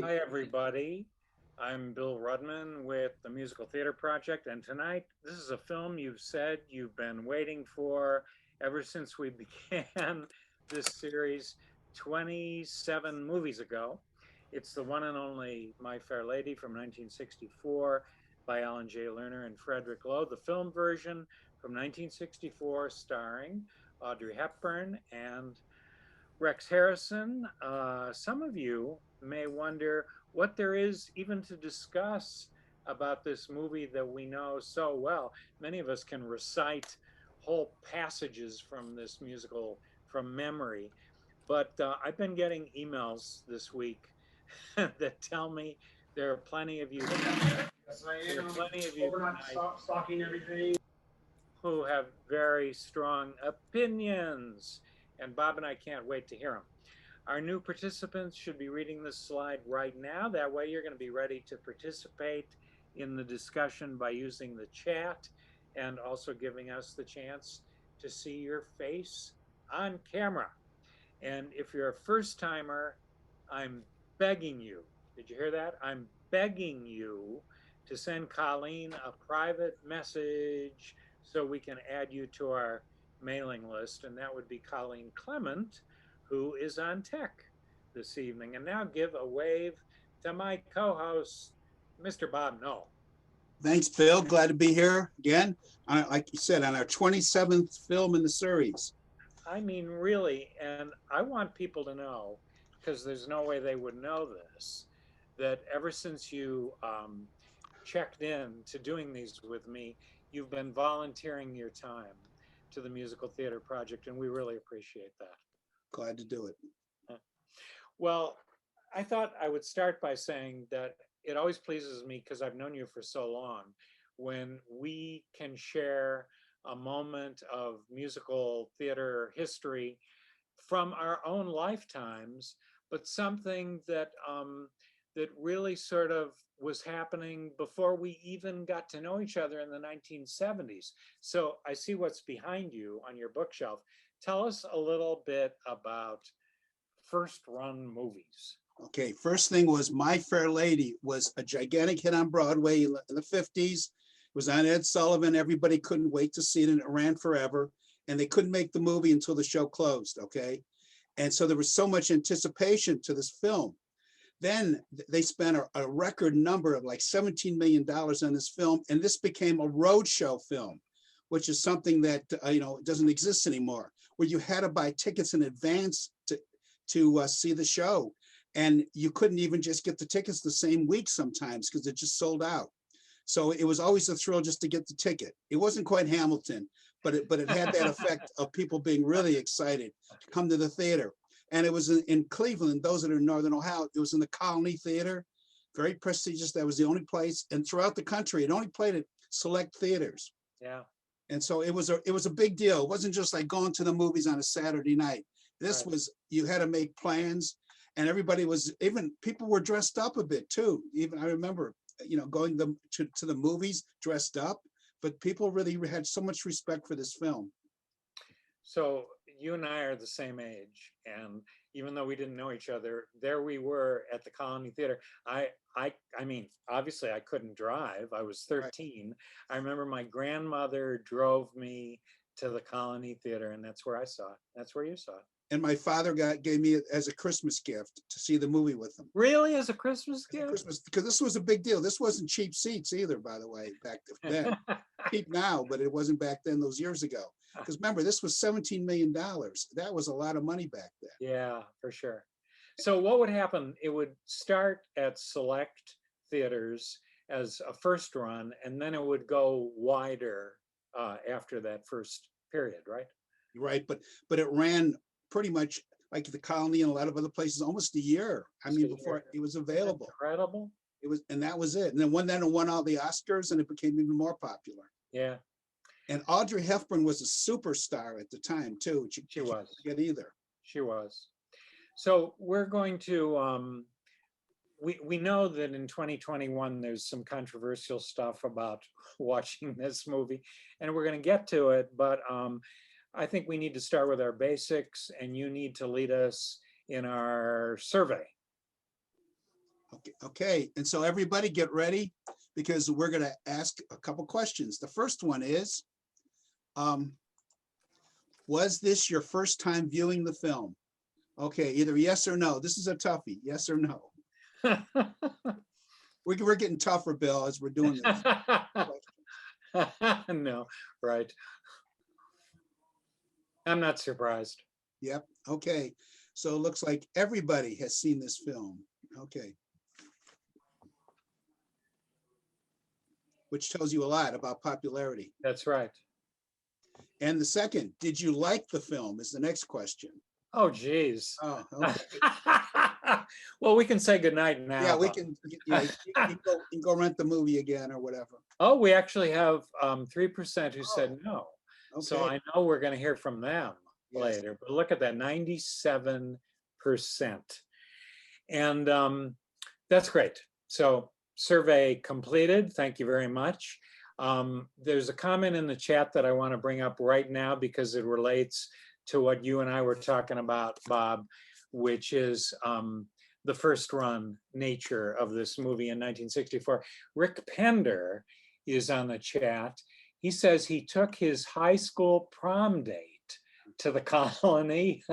Hi, everybody. I'm Bill Rudman with the Musical Theater Project, and tonight this is a film you've said you've been waiting for ever since we began this series 27 movies ago. It's the one and only My Fair Lady from 1964 by Alan J. Lerner and Frederick Lowe, the film version from 1964 starring Audrey Hepburn and Rex Harrison. Some of you may wonder what there is even to discuss about this movie that we know so well. Many of us can recite whole passages from this musical from memory, but I've been getting emails this week that tell me there are plenty of you tonight. Yes, I There are am. plenty of you Overnight tonight stocking everything. who have very strong opinions, and Bob and I can't wait to hear them. Our new participants should be reading this slide right now. That way you're going to be ready to participate in the discussion by using the chat and also giving us the chance to see your face on camera. And if you're a first timer, I'm begging you, did you hear that? I'm begging you to send Colleen a private message so we can add you to our mailing list. And that would be Colleen Clement, who is on tech this evening. And now give a wave to my co host, Mr. Bob Knoll. Thanks, Bill. Glad to be here again. Like you said, on our 27th film in the series. I mean, really, and I want people to know, because there's no way they would know this, that ever since you checked in to doing these with me, you've been volunteering your time to the Musical Theater Project, and we really appreciate that. Glad to do it. Well, I thought I would start by saying that it always pleases me because I've known you for so long when we can share a moment of musical theater history from our own lifetimes, but something that really sort of was happening before we even got to know each other in the 1970s. So I see what's behind you on your bookshelf. Tell us a little bit about first run movies. Okay, first thing was My Fair Lady was a gigantic hit on Broadway in the 50s. It was on Ed Sullivan. Everybody couldn't wait to see it, and it ran forever. And they couldn't make the movie until the show closed, okay? And so there was so much anticipation to this film. Then they spent a record number of like $17 million on this film, and this became a roadshow film, which is something that doesn't exist anymore, where you had to buy tickets in advance to see the show, and you couldn't even just get the tickets the same week sometimes because it just sold out. So it was always a thrill just to get the ticket. It wasn't quite Hamilton, but it had that effect of people being really excited to come to the theater. And it was in Cleveland. Those that are in Northern Ohio, it was in the Colony Theater, very prestigious. That was the only place. And throughout the country, it only played at select theaters. Yeah. And so it was a big deal. It wasn't just like going to the movies on a Saturday night. This Right. was, you had to make plans, and everybody was, even people were dressed up a bit too. Even I remember, going to the movies dressed up, but people really had so much respect for this film. So you and I are the same age, and even though we didn't know each other, there we were at the Colony Theater. I mean, obviously I couldn't drive. I was Right. 13. I remember my grandmother drove me to the Colony Theater, and that's where I saw it. That's where you saw it. And my father gave me it as a Christmas gift to see the movie with him. Really, as a Christmas gift? Christmas, because this was a big deal. This wasn't cheap seats either, by the way, back then. Cheap now, but it wasn't back then, those years ago. Because remember, this was $17 million. That was a lot of money back then. Yeah, for sure. So what would happen? It would start at select theaters as a first run, and then it would go wider after that first period, right? Right, but it ran pretty much like the Colony and a lot of other places almost a year. I mean, before it was available. Incredible. It was, and that was it. And then it won all the Oscars, and it became even more popular. Yeah, And Audrey Hepburn was a superstar at the time too. she was. Get either. She was. So we're going to we know that in 2021 there's some controversial stuff about watching this movie, and we're going to get to it, but I think we need to start with our basics, and you need to lead us in our survey. Okay, and so everybody get ready because we're going to ask a couple questions. The first one is, was this your first time viewing the film? Okay, either yes or no. This is a toughie, yes or no. We're getting tougher, Bill, as we're doing this. No, right. I'm not surprised. Yep, okay. So it looks like everybody has seen this film. Okay. Which tells you a lot about popularity. That's right. And the second, did you like the film is the next question. Oh, geez. Oh, okay. Well, we can say goodnight now. Yeah, we can, yeah, you can go rent the movie again or whatever. Oh, we actually have 3% who said no. So Okay. I know we're going to hear from them Yes. later. But look at that, 97%. And that's great. So survey completed. Thank you very much. There's a comment in the chat that I want to bring up right now because it relates to what you and I were talking about, Bob, which is the first run nature of this movie in 1964. Rick Pender is on the chat. He says he took his high school prom date to the colony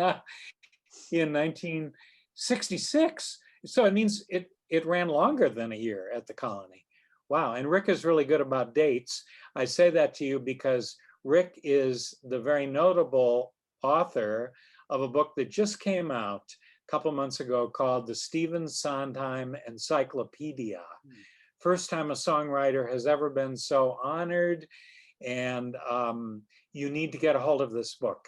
in 1966. So it means it ran longer than a year at the colony. Wow, and Rick is really good about dates. I say that to you because Rick is the very notable author of a book that just came out a couple months ago called the Stephen Sondheim Encyclopedia. First time a songwriter has ever been so honored, and you need to get a hold of this book.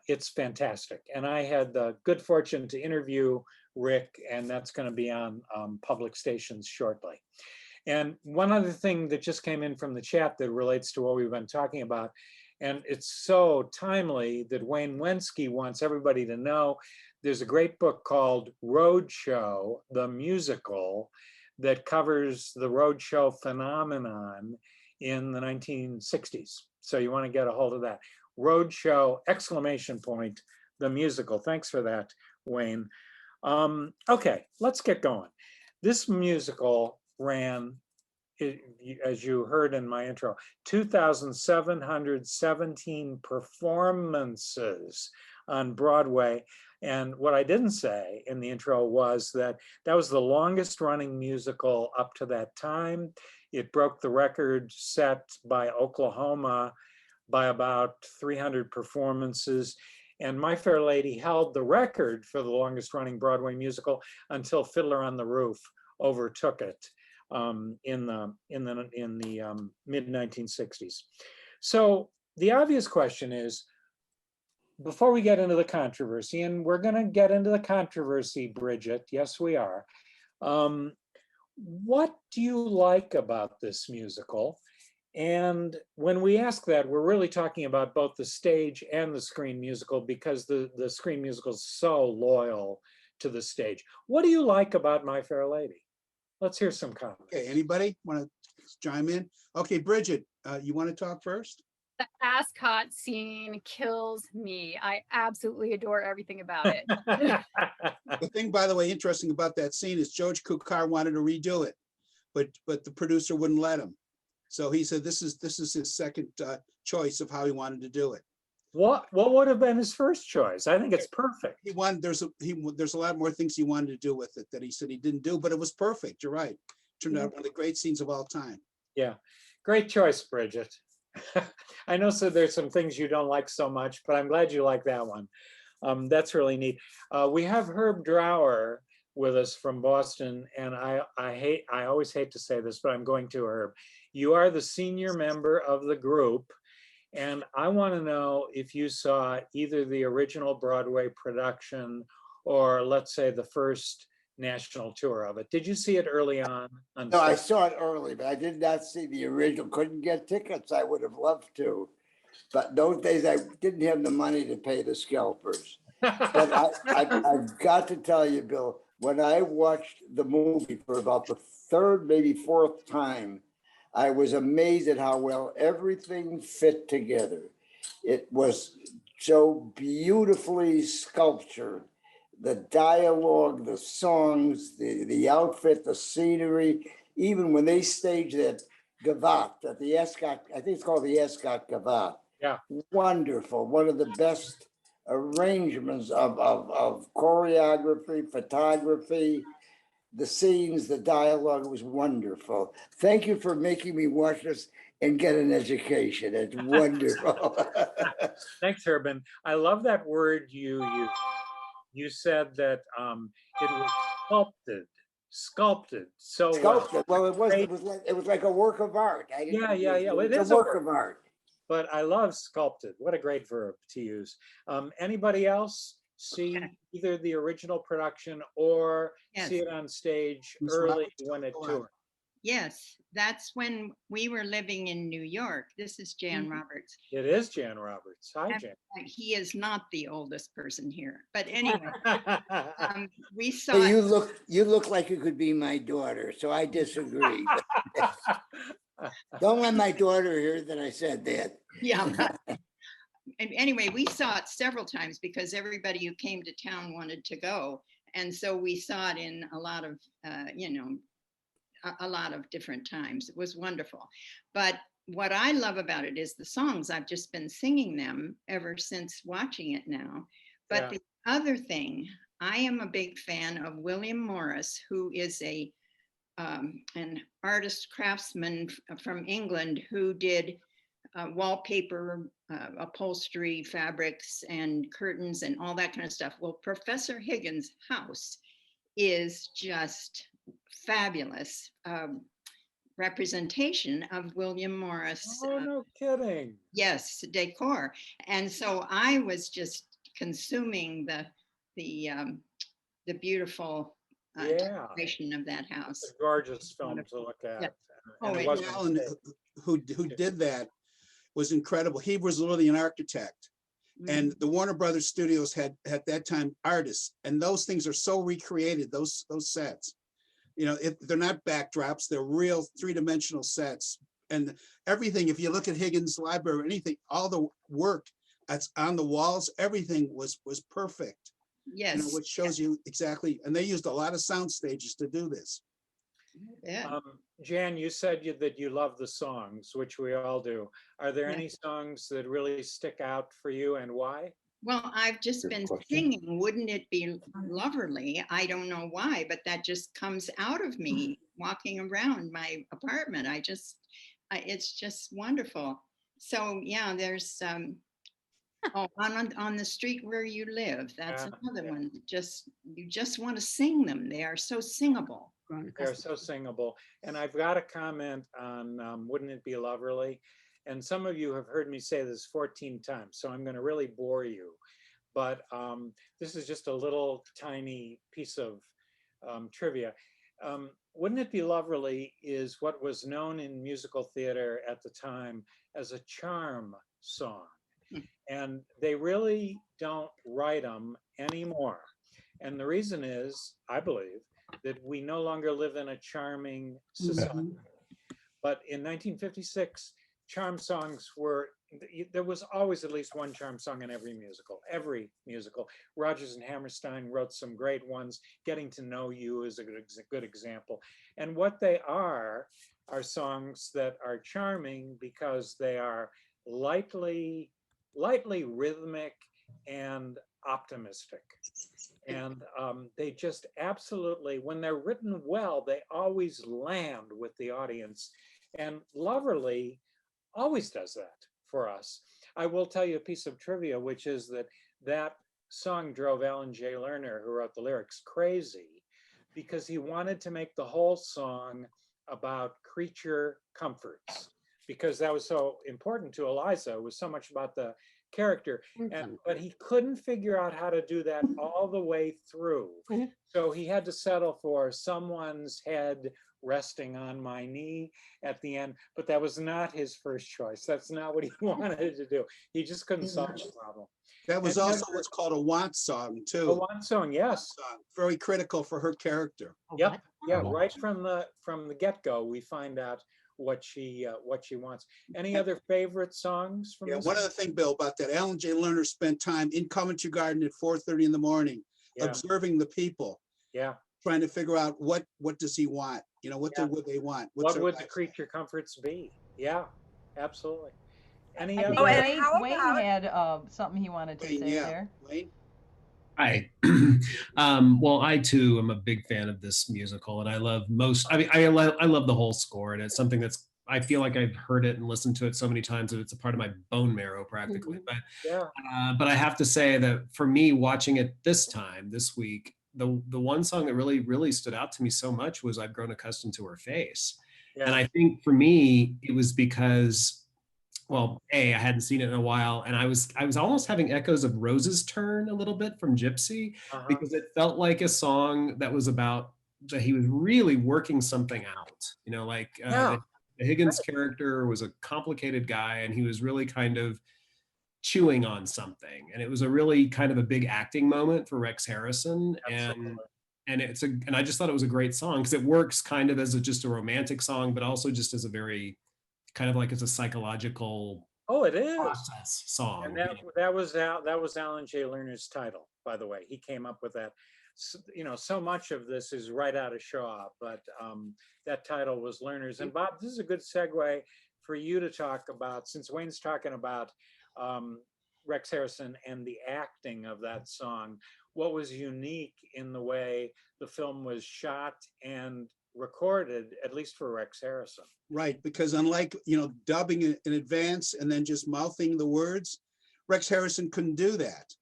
It's fantastic. And I had the good fortune to interview Rick, and that's going to be on public stations shortly. And one other thing that just came in from the chat that relates to what we've been talking about, and it's so timely that Wayne Wensky wants everybody to know, there's a great book called Roadshow, the Musical, that covers the roadshow phenomenon in the 1960s. So you want to get a hold of that. Roadshow, exclamation point, the musical. Thanks for that, Wayne. Okay, let's get going. This musical ran, as you heard in my intro, 2,717 performances on Broadway. And what I didn't say in the intro was that that was the longest running musical up to that time. It broke the record set by Oklahoma by about 300 performances. And My Fair Lady held the record for the longest running Broadway musical until Fiddler on the Roof overtook it in the mid 1960s. So the obvious question is, before we get into the controversy, and we're going to get into the controversy, Bridget, yes we are. What do you like about this musical? And when we ask that, we're really talking about both the stage and the screen musical because the screen musical is so loyal to the stage. What do you like about My Fair Lady? Let's hear some comments. Okay, anybody want to chime in? Okay, Bridget, you want to talk first? The ascot scene kills me. I absolutely adore everything about it. The thing, by the way, interesting about that scene is George Cukor wanted to redo it, but the producer wouldn't let him. So he said this is his second choice of how he wanted to do it. What would have been his first choice? I think it's perfect. He wanted there's a lot more things he wanted to do with it that he said he didn't do, but it was perfect. You're right. Turned out one of the great scenes of all time. Yeah, great choice, Bridget. I know so there's some things you don't like so much, but I'm glad you like that one. That's really neat. We have Herb Drower with us from Boston, and I always hate to say this, but I'm going to, Herb. You are the senior member of the group, and I want to know if you saw either the original Broadway production or, let's say, the first national tour of it. Did you see it early on? No, I saw it early, but I did not see the original. Couldn't get tickets. I would have loved to. But those days I didn't have the money to pay the scalpers. But I've got to tell you, Bill, when I watched the movie for about the third, maybe fourth time, I was amazed at how well everything fit together. It was so beautifully sculptured. the dialogue, the songs, the outfit, the scenery, even when they staged that Gavotte at the Escott, I think it's called the Escott Gavotte. Yeah. Wonderful. One of the best arrangements of choreography, photography, the scenes, the dialogue was wonderful. Thank you for making me watch this and get an education. It's wonderful. Thanks, Urban. I love that word you used. You said that it was sculpted so well. Sculpted. Well, it was like a work of art. Yeah. Well, it It's is a work of art. but I love sculpted. What a great verb to use. Anybody else see either the original production or Yes. see it on stage Ms. early Roberts, when it go toured? Yes, that's when we were living in New York. This is Jan Mhm. Roberts. It is Jan Roberts. Hi, And- Jan. He is not the oldest person here, but anyway, we saw Hey, it. you look like you could be my daughter, so I disagree. Don't let my daughter hear that I said that. Yeah. And anyway, we saw it several times because everybody who came to town wanted to go. And so we saw it in a lot of, a lot of different times. It was wonderful. But what I love about it is the songs. I've just been singing them ever since watching it now. But Yeah. the other thing, I am a big fan of William Morris, who is an artist craftsman from England who did wallpaper, upholstery, fabrics, and curtains, and all that kind of stuff. Well, Professor Higgins' house is just fabulous representation of William Morris. Oh, no kidding. Yes, decor. And so I was just consuming the beautiful Yeah. decoration of that house. It's a gorgeous film to look at. Yeah. And Oh, it it wasn't Allen, staged. who did that was incredible. He was literally an architect. And the Warner Brothers Studios had at that time artists, and those things are so recreated, those sets. You know, they're not backdrops, they're real three-dimensional sets. And everything, if you look at Higgins' library or anything, all the work that's on the walls, everything was perfect. Yes. You know, which shows you exactly, and they used a lot of sound stages to do this. Yeah. Jan, you said that you love the songs, which we all do. Are there Yeah. any songs that really stick out for you and why? Well, I've just Good been question. singing, wouldn't it be lovely? I don't know why, but that just comes out of me walking around my apartment. It's just wonderful. So yeah, there's on the street where you live. That's another one. You just want to sing them. They are so singable. They're so singable. And I've got a comment on Wouldn't It Be Lovely? And some of you have heard me say this 14 times, so I'm going to really bore you. But this is just a little tiny piece of trivia. Wouldn't It Be Lovely is what was known in musical theater at the time as a charm song. And they really don't write them anymore. And the reason is, I believe, that we no longer live in a charming society. But in 1956, charm songs there was always at least one charm song in every musical. Rodgers and Hammerstein wrote some great ones. Getting to Know You is a good example. And what they are songs that are charming because they are lightly rhythmic and optimistic. And they just absolutely, when they're written well, they always land with the audience. And Loverly always does that for us. I will tell you a piece of trivia, which is that song drove Alan J. Lerner, who wrote the lyrics, crazy because he wanted to make the whole song about creature comforts, because that was so important to Eliza. It was so much about the character, but he couldn't figure out how to do that all the way through. So he had to settle for someone's head resting on my knee at the end, but that was not his first choice. That's not what he wanted to do. He just couldn't solve the problem. That was And also what's called a want song A too. one song, yes. Very critical for her character. Yep. Yeah, right from the get-go, we find out what she wants. Any other favorite songs from Yeah, this? one other thing, Bill, about that, Alan J. Lerner spent time in Coventry Garden at 4:30 in the morning Yeah. observing the people, Yeah. trying to figure out what does he want? You know, what Yeah. would they want? What's What their would the lifestyle? creature comforts be? Yeah, absolutely. Any I think other? and Wayne, how Wayne about- had something he wanted to Wayne, say yeah. there. Wayne? Hi. Well, I too am a big fan of this musical, and I love most. I mean, I love the whole score, and it's something that's. I feel like I've heard it and listened to it so many times that it's a part of my bone marrow practically. Yeah. But I have to say that for me, watching it this week, the one song that really stood out to me so much was "I've Grown Accustomed to Her Face," Yeah. and I think for me it was because. Well, I hadn't seen it in a while, and I was almost having echoes of Rose's Turn a little bit from Gypsy, Uh-huh. because it felt like a song that was about that he was really working something out. You know, like Yeah. the Higgins character was a complicated guy, and he was really kind of chewing on something, and it was a really kind of a big acting moment for Rex Harrison, Absolutely. and I just thought it was a great song because it works kind of as just a romantic song, but also just as a very kind of like it's a psychological Oh, it is. process song. And that was Alan J. Lerner's title, by the way. He came up with that. You know, so much of this is right out of Shaw, but that title was Lerner's. And Bob, this is a good segue for you to talk about, since Wayne's talking about Rex Harrison and the acting of that song. What was unique in the way the film was shot and recorded, at least for Rex Harrison? Right, because unlike, you know, dubbing in advance and then just mouthing the words, Rex Harrison couldn't do that.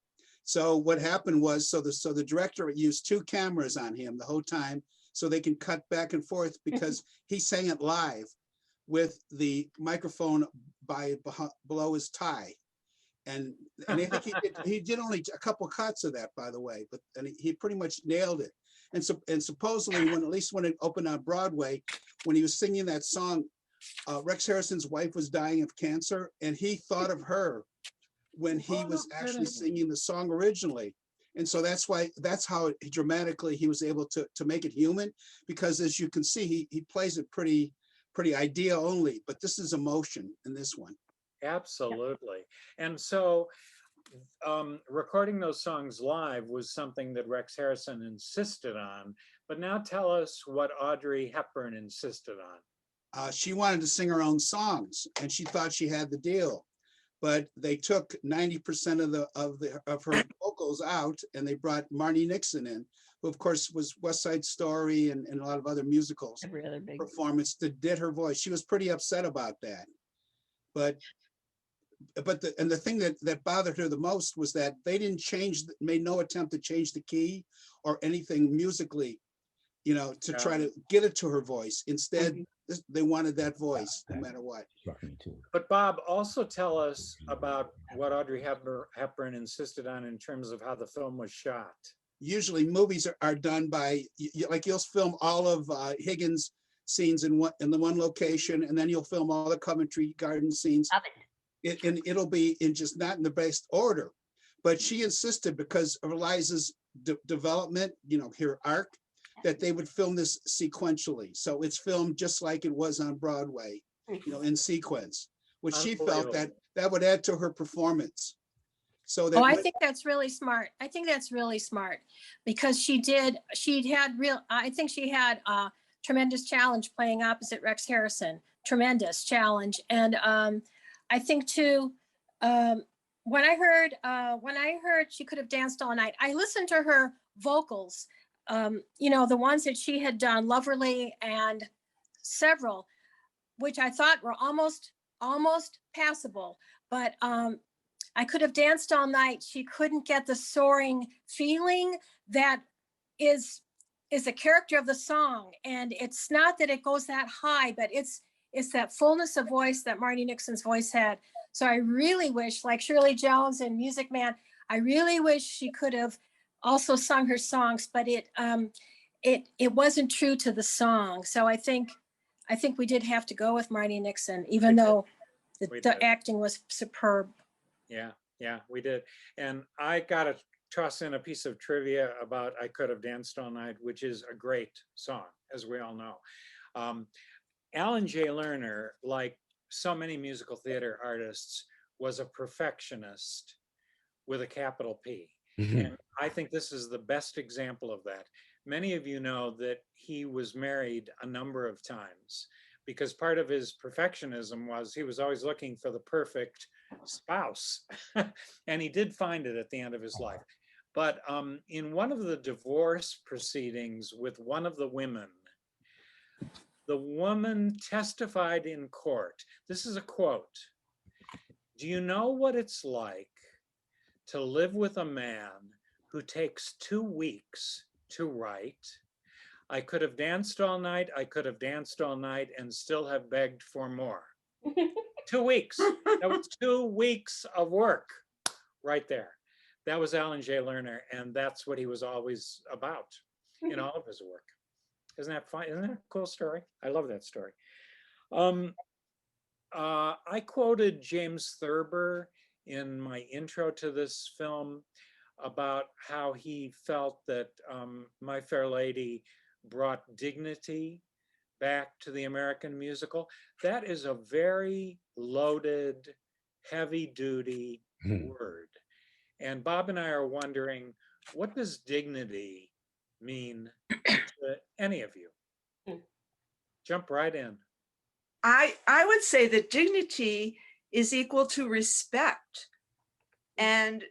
So what happened was, so the director used 2 cameras on him the whole time, so they can cut back and forth, because he sang it live with the microphone below his tie. And I think he did only a couple cuts of that, by the way, but he pretty much nailed it. And supposedly, at least when it opened on Broadway, when he was singing that song, Rex Harrison's wife was dying of cancer, and he thought of her when he was actually singing the song originally. And so that's how dramatically he was able to make it human, because as you can see, he plays it pretty idea only, but this is emotion in this one. Absolutely. And so recording those songs live was something that Rex Harrison insisted on. But now tell us what Audrey Hepburn insisted on. She wanted to sing her own songs, and she thought she had the deal. But they took 90% of her vocals out, and they brought Marnie Nixon in, who of course was West Side Story and a lot of other musicals. Really big Performance that did her voice. She was pretty upset about that. But the thing that bothered her the most was that they made no attempt to change the key or anything musically, you know, to try to get it to her voice. Instead, they wanted that voice no matter what. But Bob, also tell us about what Audrey Hepburn insisted on in terms of how the film was shot. Usually movies are done by, like, you'll film all of Higgins scenes in the one location, and then you'll film all the Coventry Garden scenes. And it'll be in just not in the best order. But she insisted, because of Eliza's development, you know, her arc, that they would film this sequentially. So it's filmed just like it was on Broadway, you know, in sequence, which she felt that would add to her performance. So that I think that's really smart. I think that's really smart, because I think she had a tremendous challenge playing opposite Rex Harrison, tremendous challenge. And I think too, when I heard She Could Have Danced All Night, I listened to her vocals, you know, the ones that she had done, Loverly and several, which I thought were almost passable. But I Could Have Danced All Night, she couldn't get the soaring feeling that is the character of the song. And it's not that it goes that high, but it's that fullness of voice that Marty Nixon's voice had. So I really wish, like Shirley Jones and Music Man, I really wish she could have also sung her songs, but it wasn't true to the song. So I think we did have to go with Marty Nixon, even though the acting was superb. Yeah, we did. And I got to toss in a piece of trivia about I Could Have Danced All Night, which is a great song, as we all know. Alan J. Lerner, like so many musical theater artists, was a perfectionist with a capital P. And I think this is the best example of that. Many of you know that he was married a number of times because part of his perfectionism was he was always looking for the perfect spouse. And he did find it at the end of his life. But in one of the divorce proceedings with one of the women, the woman testified in court. This is a quote. "Do you know what it's like to live with a man who takes 2 weeks to write? I could have danced all night. I could have danced all night and still have begged for more." 2 weeks. That was 2 weeks of work right there. That was Alan J. Lerner, and that's what he was always about in all of his work. Isn't that fun? Isn't that a cool story? I love that story. I quoted James Thurber in my intro to this film about how he felt that My Fair Lady brought dignity back to the American musical. That is a very loaded, heavy-duty word. And Bob and I are wondering, what does dignity mean to any of you? Jump right in. I would say that dignity is equal to respect. And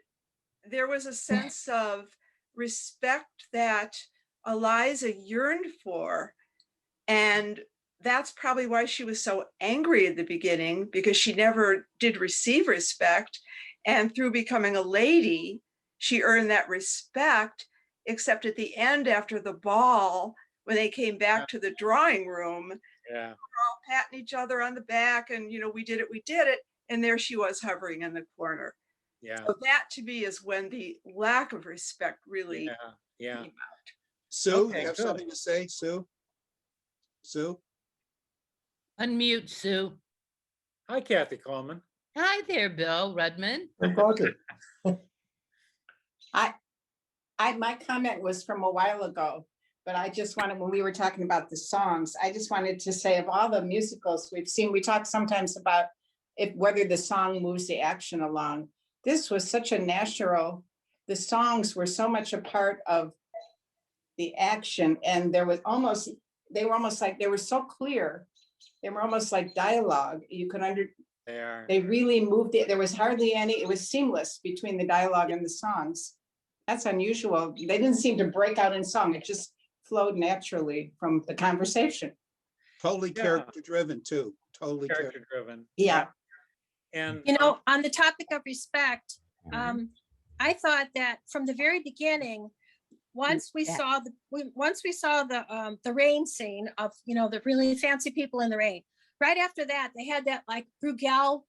there was a sense of respect that Eliza yearned for. And that's probably why she was so angry at the beginning, because she never did receive respect. And through becoming a lady, she earned that respect, except at the end, after the ball, when they came back to the drawing room, Yeah. all patting each other on the back and, we did it. And there she was hovering in the corner. Yeah. So that to me is when the lack of respect really Yeah. came out. Sue, Okay, you have good. something to say, Sue? Sue? Unmute, Sue. Hi, Kathy Coleman. Hi there, Bill Rudman. My comment was from a while ago, but I just wanted, when we were talking about the songs, I just wanted to say, of all the musicals we've seen, we talk sometimes about whether the song moves the action along. This was such a natural, the songs were so much a part of the action, and they were almost like, they were so clear. They were almost like dialogue. You could they really moved it. There was hardly any, it was seamless between the dialogue and the songs. That's unusual. They didn't seem to break out in song. It just flowed naturally from the conversation. Totally character driven too. Totally character driven. Yeah. And on the topic of respect, I thought that from the very beginning, once we saw the rain scene of the really fancy people in the rain, right after that they had that like Bruegel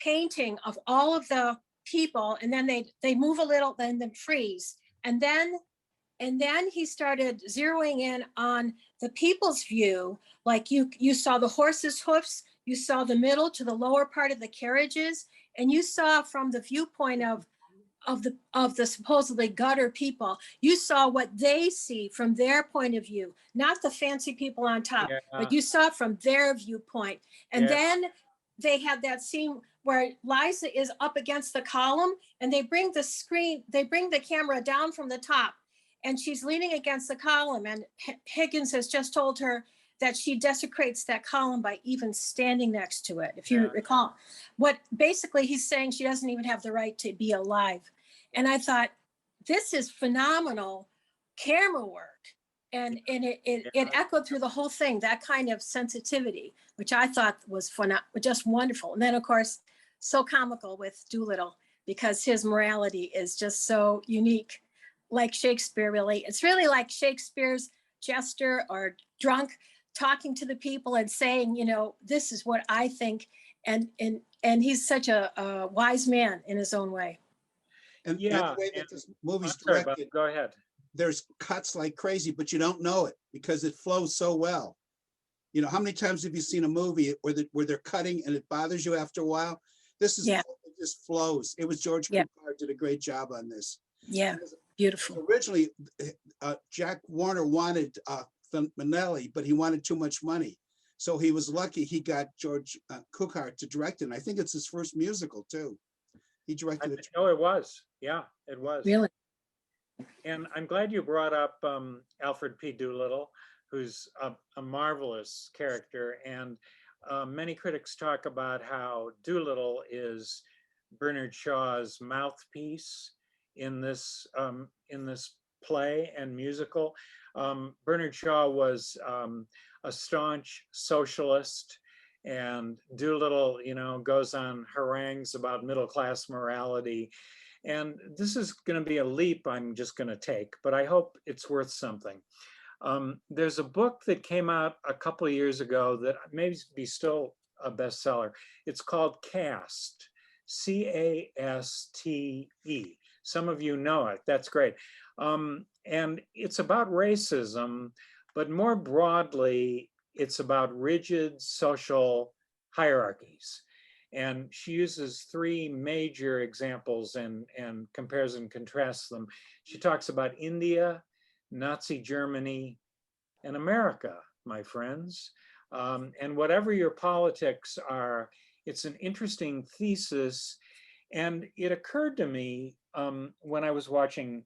painting of all of the people, and then they move a little, then they freeze, and then he started zeroing in on the people's view. Like you saw the horses' hoofs, you saw the middle to the lower part of the carriages, and you saw from the viewpoint of the supposedly gutter people, you saw what they see from their point of view, not the fancy people on top, but you saw from their viewpoint. And then they had that scene where Liza is up against the column, and they bring the camera down from the top, and she's leaning against the column, and Higgins has just told her that she desecrates that column by even standing next to it. If you recall, what basically he's saying, she doesn't even have the right to be alive. And I thought, this is phenomenal camera work. And it echoed through the whole thing, that kind of sensitivity, which I thought was just wonderful. And then of course, so comical with Doolittle, because his morality is just so unique. Like Shakespeare, really. It's really like Shakespeare's jester or drunk talking to the people and saying, this is what I think. And he's such a wise man in his own way. And the way that this movie's directed, go ahead. There's cuts like crazy, but you don't know it because it flows so well. How many times have you seen a movie where they're cutting and it bothers you after a while? This is, it just flows. It was George Cukor did a great job on this. Yeah, beautiful. Originally, Jack Warner wanted Minnelli, but he wanted too much money. So he was lucky he got George Cukor to direct it. And I think it's his first musical too. He directed it. Oh, it was. Yeah, it was. Really? And I'm glad you brought up Alfred P. Doolittle, who's a marvelous character. And many critics talk about how Doolittle is Bernard Shaw's mouthpiece in this play and musical. Bernard Shaw was a staunch socialist, and Doolittle, goes on harangues about middle-class morality. And this is going to be a leap I'm just going to take, but I hope it's worth something. There's a book that came out a couple of years ago that may be still a bestseller. It's called Caste, C-A-S-T-E. Some of you know it. That's great. And it's about racism, but more broadly, it's about rigid social hierarchies. And she uses three major examples and compares and contrasts them. She talks about India, Nazi Germany, and America, my friends. And whatever your politics are, it's an interesting thesis. And it occurred to me when I was watching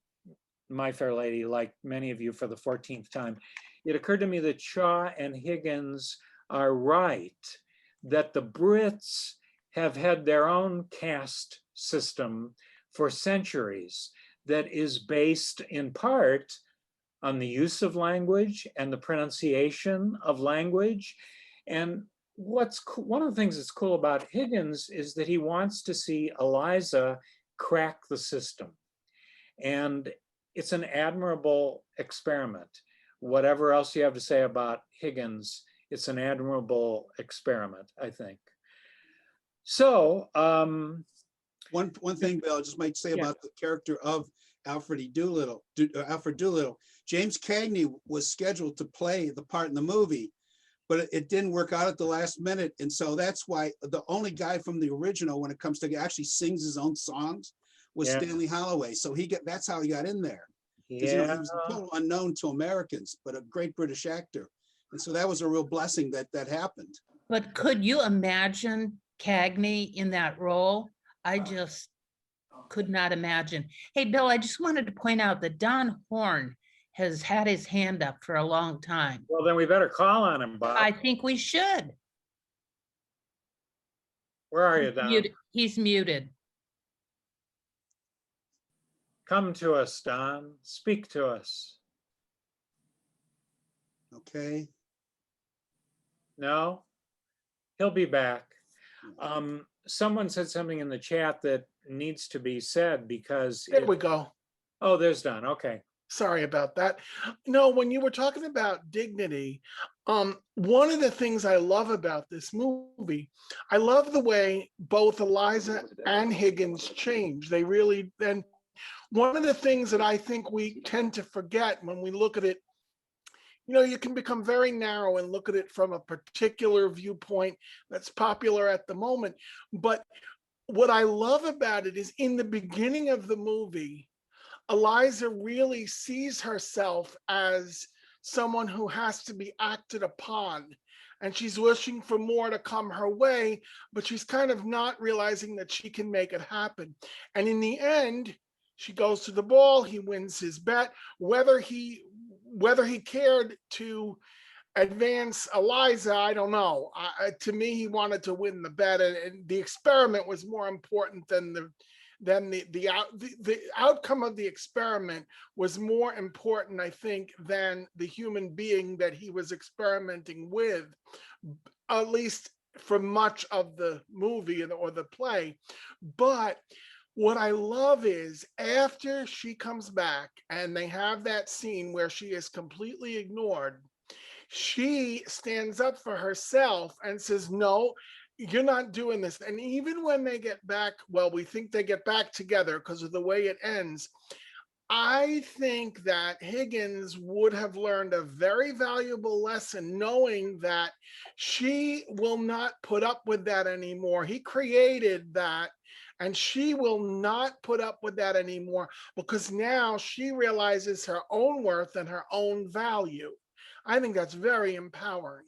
My Fair Lady, like many of you for the 14th time, it occurred to me that Shaw and Higgins are right, that the Brits have had their own caste system for centuries that is based in part on the use of language and the pronunciation of language. And one of the things that's cool about Higgins is that he wants to see Eliza crack the system. And it's an admirable experiment. Whatever else you have to say about Higgins, it's an admirable experiment, I think. So, one thing, Bill, I just might say about the character of Alfred Doolittle. James Cagney was scheduled to play the part in the movie, but it didn't work out at the last minute. And so that's why the only guy from the original, when it comes to actually sings his own songs, was Stanley Holloway. So that's how he got in there. Because he was a total unknown to Americans, but a great British actor. And so that was a real blessing that happened. But could you imagine Cagney in that role? I just could not imagine. Hey, Bill, I just wanted to point out that Don Horn has had his hand up for a long time. Well, then we better call on him, Bob. I think we should. Where are you, Don? He's muted. Come to us, Don. Speak to us. Okay. No? He'll be back. Someone said something in the chat that needs to be said because There we go. Oh, there's Don. Okay. Sorry about that. No, when you were talking about dignity, one of the things I love about this movie, I love the way both Eliza and Higgins change. They really, and one of the things that I think we tend to forget when we look at it, you can become very narrow and look at it from a particular viewpoint that's popular at the moment. But what I love about it is in the beginning of the movie, Eliza really sees herself as someone who has to be acted upon, and she's wishing for more to come her way, but she's kind of not realizing that she can make it happen. And in the end, she goes to the ball, he wins his bet. Whether he cared to advance Eliza, I don't know. To me, he wanted to win the bet, and the experiment was more important than the outcome of the experiment was more important, I think, than the human being that he was experimenting with, at least for much of the movie or the play. But what I love is after she comes back and they have that scene where she is completely ignored, she stands up for herself and says, no, you're not doing this. And even when they get back, well, we think they get back together because of the way it ends. I think that Higgins would have learned a very valuable lesson knowing that she will not put up with that anymore. He created that, and she will not put up with that anymore because now she realizes her own worth and her own value. I think that's very empowering.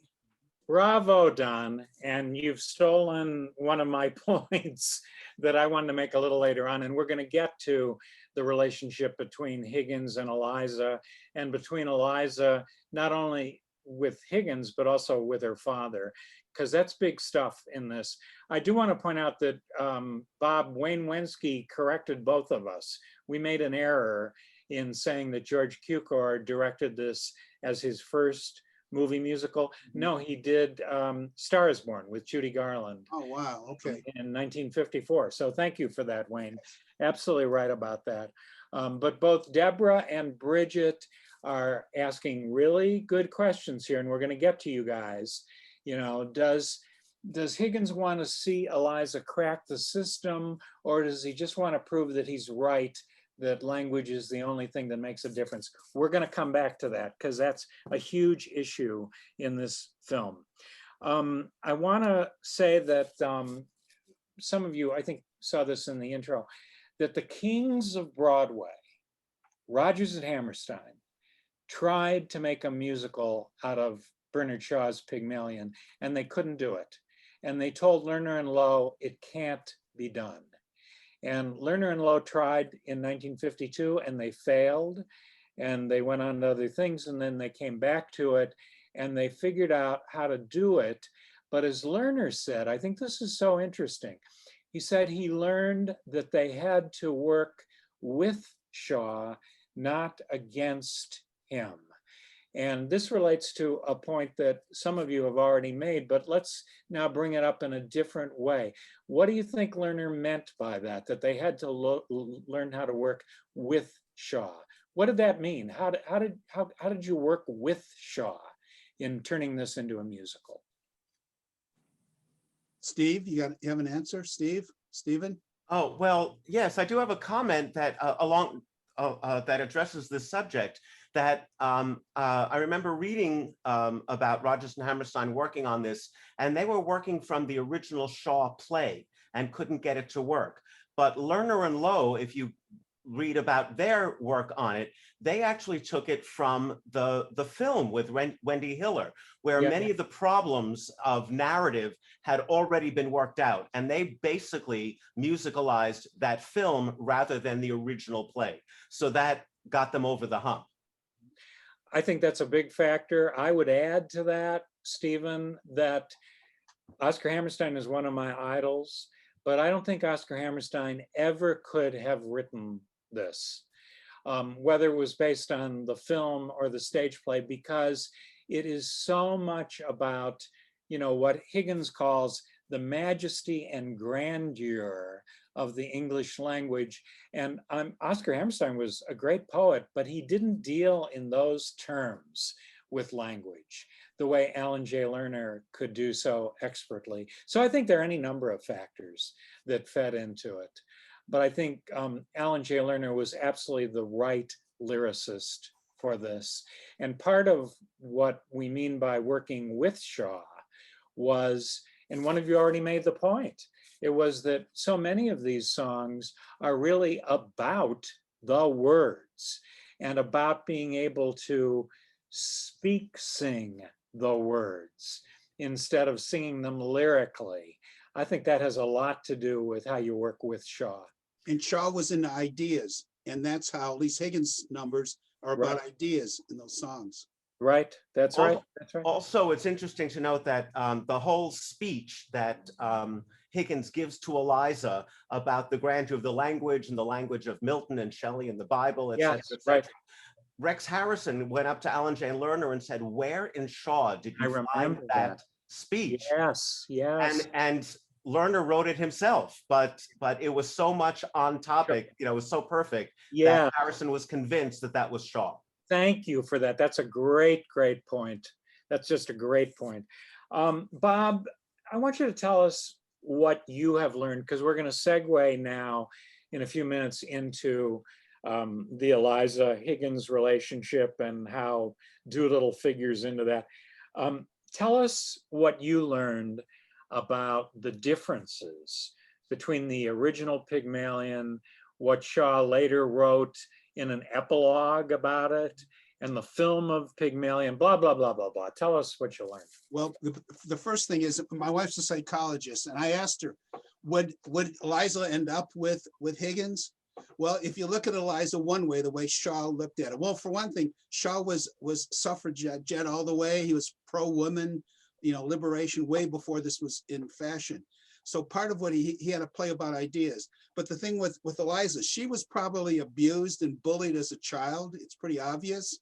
Bravo, Don. And you've stolen one of my points that I wanted to make a little later on. And we're going to get to the relationship between Higgins and Eliza, and between Eliza, not only with Higgins, but also with her father, because that's big stuff in this. I do want to point out that Bob Wayne Wensky corrected both of us. We made an error in saying that George Cukor directed this as his first movie musical. No, he did Star is Born with Judy Garland. Oh, wow, okay. In 1954. So thank you for that, Wayne. Absolutely right about that. But both Deborah and Bridget are asking really good questions here, and we're going to get to you guys. You know, does Higgins want to see Eliza crack the system, or does he just want to prove that he's right, that language is the only thing that makes a difference? We're going to come back to that because that's a huge issue in this film. I want to say that some of you, I think, saw this in the intro, that the kings of Broadway, Rodgers and Hammerstein, tried to make a musical out of Bernard Shaw's Pygmalion, and they couldn't do it. And they told Lerner and Loewe, it can't be done. And Lerner and Loewe tried in 1952, and they failed, and they went on to other things, and then they came back to it, and they figured out how to do it. But as Lerner said, I think this is so interesting. He said he learned that they had to work with Shaw, not against him. And this relates to a point that some of you have already made, but let's now bring it up in a different way. What do you think Lerner meant by that, that they had to learn how to work with Shaw? What did that mean? How did you work with Shaw in turning this into a musical? Steve, you have an answer, Stephen? Oh, well, yes, I do have a comment that that addresses this subject. That I remember reading about Rodgers and Hammerstein working on this, and they were working from the original Shaw play and couldn't get it to work. But Lerner and Loewe, if you read about their work on it, they actually took it from the film with Wendy Hiller, where many of the problems of narrative had already been worked out, and they basically musicalized that film rather than the original play. So that got them over the hump. I think that's a big factor. I would add to that, Stephen, that Oscar Hammerstein is one of my idols, but I don't think Oscar Hammerstein ever could have written this, whether it was based on the film or the stage play, because it is so much about, you know, what Higgins calls the majesty and grandeur of the English language. And Oscar Hammerstein was a great poet, but he didn't deal in those terms with language the way Alan J. Lerner could do so expertly. So I think there are any number of factors that fed into it. But I think Alan J. Lerner was absolutely the right lyricist for this. And part of what we mean by working with Shaw was, and one of you already made the point, it was that so many of these songs are really about the words and about being able to sing the words instead of singing them lyrically. I think that has a lot to do with how you work with Shaw. And Shaw was into ideas, and that's how at least Higgins' numbers are about ideas in those songs. Right, that's right. That's right. Also, it's interesting to note that the whole speech that Higgins gives to Eliza about the grandeur of the language and the language of Milton and Shelley and the Bible, et cetera, et cetera. Right. Rex Harrison went up to Alan J. Lerner and said, "Where in Shaw did you find that speech?" Yes, yes. And Lerner wrote it himself, but it was so much on topic, you know, it was so perfect that Harrison was convinced that that was Shaw. Thank you for that. That's a great, great point. That's just a great point. Bob, I want you to tell us what you have learned, because we're going to segue now in a few minutes into the Eliza Higgins relationship and how Doolittle figures into that. Tell us what you learned about the differences between the original Pygmalion, what Shaw later wrote in an epilogue about it, and the film of Pygmalion, blah, blah, blah, blah, blah. Tell us what you learned. Well, the first thing is, my wife's a psychologist, and I asked her, would Eliza end up with Higgins? Well, if you look at Eliza one way, the way Shaw looked at it. Well, for one thing, Shaw was suffragette all the way. He was pro-woman, liberation way before this was in fashion. So part of what he had to play about ideas. But the thing with Eliza, she was probably abused and bullied as a child. It's pretty obvious.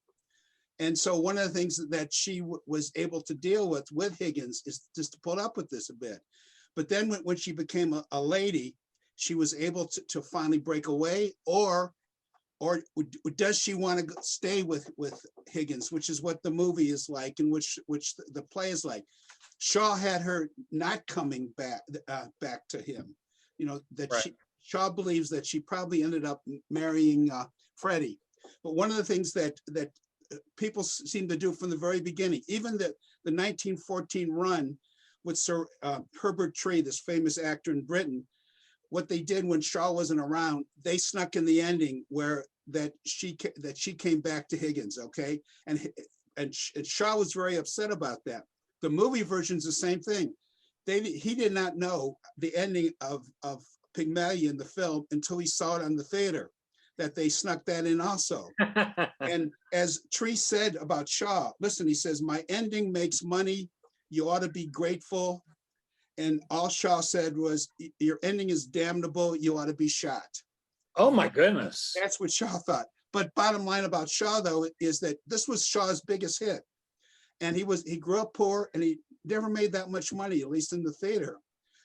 And so one of the things that she was able to deal with Higgins is just to put up with this a bit. But then when she became a lady, she was able to finally break away, or does she want to stay with Higgins, which is what the movie is like, and which the play is like. Shaw had her not coming back to him. That Shaw believes that she probably ended up marrying Freddie. But one of the things that people seem to do from the very beginning, even the 1914 run with Sir Herbert Tree, this famous actor in Britain, what they did when Shaw wasn't around, they snuck in the ending where that she came back to Higgins, okay? And Shaw was very upset about that. The movie version's the same thing. He did not know the ending of Pygmalion, the film, until he saw it on the theater, that they snuck that in also. And as Tree said about Shaw, listen, he says, my ending makes money. You ought to be grateful. And all Shaw said was, your ending is damnable. You ought to be shot. Oh my goodness. That's what Shaw thought. But bottom line about Shaw, though, is that this was Shaw's biggest hit. And he grew up poor, and he never made that much money, at least in the theater.